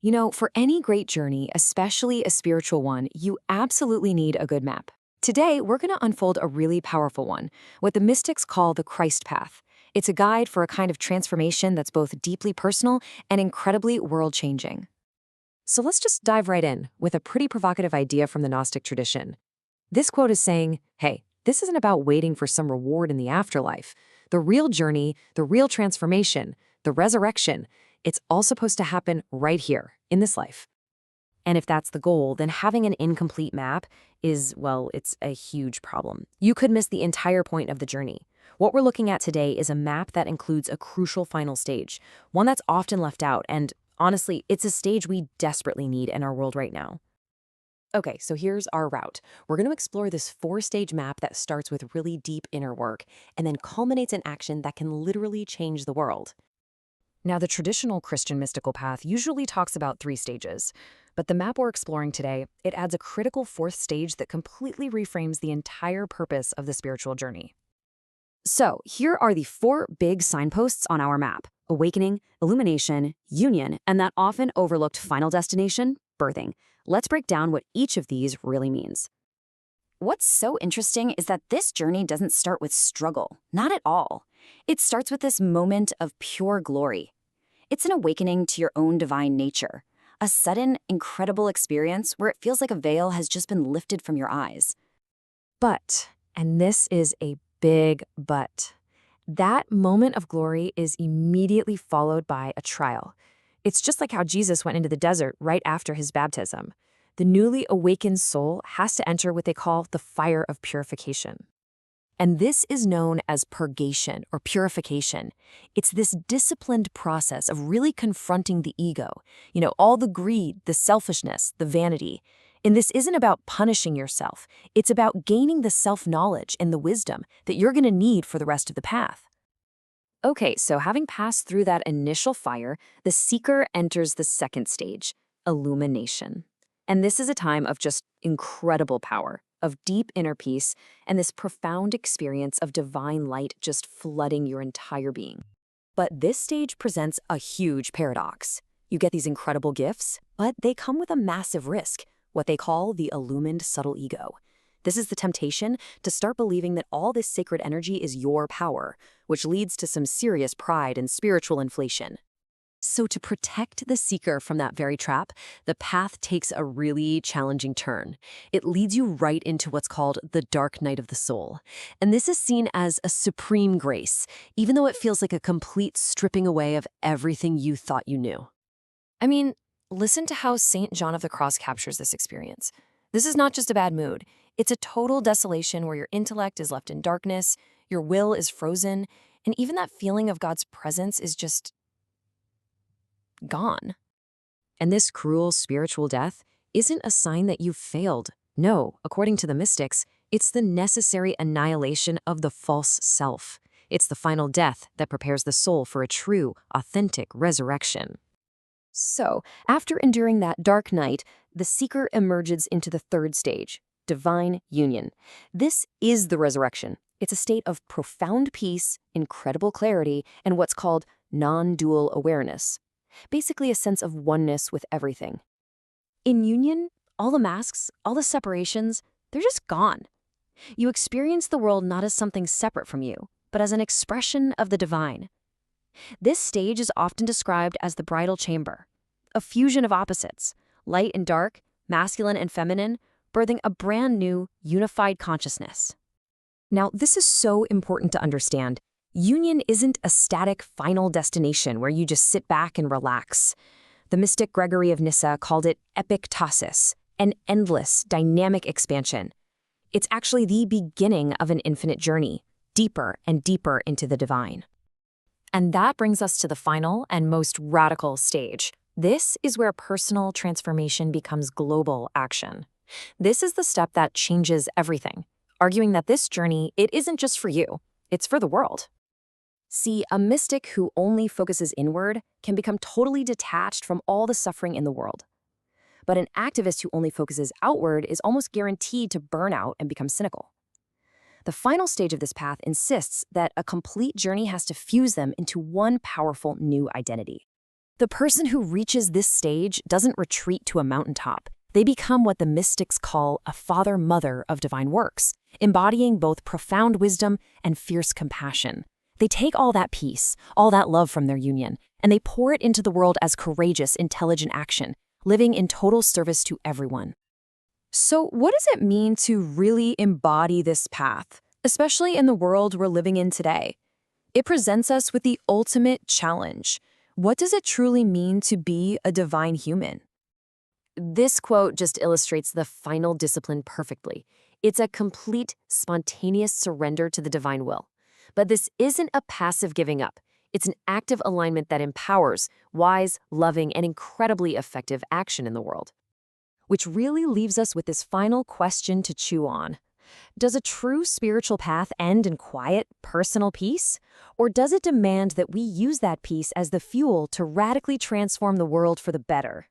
You know, for any great journey, especially a spiritual one, you absolutely need a good map. Today, we're going to unfold a really powerful one, what the mystics call the Christ path. It's a guide for a kind of transformation that's both deeply personal and incredibly world-changing. So let's just dive right in with a pretty provocative idea from the Gnostic tradition. This quote is saying, hey, this isn't about waiting for some reward in the afterlife. The real journey, the real transformation, the resurrection, it's all supposed to happen right here, in this life. And if that's the goal, then having an incomplete map is, well, it's a huge problem. You could miss the entire point of the journey. What we're looking at today is a map that includes a crucial final stage, one that's often left out, and honestly, it's a stage we desperately need in our world right now. Okay, so here's our route. We're going to explore this four-stage map that starts with really deep inner work and then culminates in action that can literally change the world. Now, the traditional Christian mystical path usually talks about three stages, but the map we're exploring today, it adds a critical fourth stage that completely reframes the entire purpose of the spiritual journey. So, here are the four big signposts on our map: awakening, illumination, union, and that often overlooked final destination, birthing. Let's break down what each of these really means. What's so interesting is that this journey doesn't start with struggle, not at all. It starts with this moment of pure glory. It's an awakening to your own divine nature, a sudden, incredible experience where it feels like a veil has just been lifted from your eyes. But, and this is a big but, that moment of glory is immediately followed by a trial. It's just like how Jesus went into the desert right after his baptism. The newly awakened soul has to enter what they call the fire of purification. And this is known as purgation or purification. It's this disciplined process of really confronting the ego, all the greed, the selfishness, the vanity. And this isn't about punishing yourself. It's about gaining the self-knowledge and the wisdom that you're going to need for the rest of the path. Okay, so having passed through that initial fire, the seeker enters the second stage, illumination. And this is a time of just incredible power, of deep inner peace, and this profound experience of divine light just flooding your entire being. But this stage presents a huge paradox. You get these incredible gifts, but they come with a massive risk, what they call the illumined subtle ego. This is the temptation to start believing that all this sacred energy is your power, which leads to some serious pride and spiritual inflation. So to protect the seeker from that very trap, the path takes a really challenging turn. It leads you right into what's called the dark night of the soul. And this is seen as a supreme grace, even though it feels like a complete stripping away of everything you thought you knew. I mean, listen to how St. John of the Cross captures this experience. This is not just a bad mood. It's a total desolation where your intellect is left in darkness, your will is frozen, and even that feeling of God's presence is just gone. And this cruel spiritual death isn't a sign that you've failed. No, according to the mystics, it's the necessary annihilation of the false self. It's the final death that prepares the soul for a true, authentic resurrection. So, after enduring that dark night, the seeker emerges into the third stage, divine union. This is the resurrection. It's a state of profound peace, incredible clarity, and what's called non-dual awareness. Basically a sense of oneness with everything. In union, all the masks, all the separations, they're just gone. You experience the world not as something separate from you, but as an expression of the divine. This stage is often described as the bridal chamber, a fusion of opposites, light and dark, masculine and feminine, birthing a brand new, unified consciousness. Now, this is so important to understand. Union isn't a static final destination where you just sit back and relax. The mystic Gregory of Nyssa called it epektasis, an endless, dynamic expansion. It's actually the beginning of an infinite journey, deeper and deeper into the divine. And that brings us to the final and most radical stage. This is where personal transformation becomes global action. This is the step that changes everything, arguing that this journey, it isn't just for you, it's for the world. See, a mystic who only focuses inward can become totally detached from all the suffering in the world. But an activist who only focuses outward is almost guaranteed to burn out and become cynical. The final stage of this path insists that a complete journey has to fuse them into one powerful new identity. The person who reaches this stage doesn't retreat to a mountaintop. They become what the mystics call a father-mother of divine works, embodying both profound wisdom and fierce compassion. They take all that peace, all that love from their union, and they pour it into the world as courageous, intelligent action, living in total service to everyone. So what does it mean to really embody this path, especially in the world we're living in today? It presents us with the ultimate challenge. What does it truly mean to be a divine human? This quote just illustrates the final discipline perfectly. It's a complete, spontaneous surrender to the divine will. But this isn't a passive giving up. It's an active alignment that empowers wise, loving, and incredibly effective action in the world. Which really leaves us with this final question to chew on. Does a true spiritual path end in quiet, personal peace? Or does it demand that we use that peace as the fuel to radically transform the world for the better?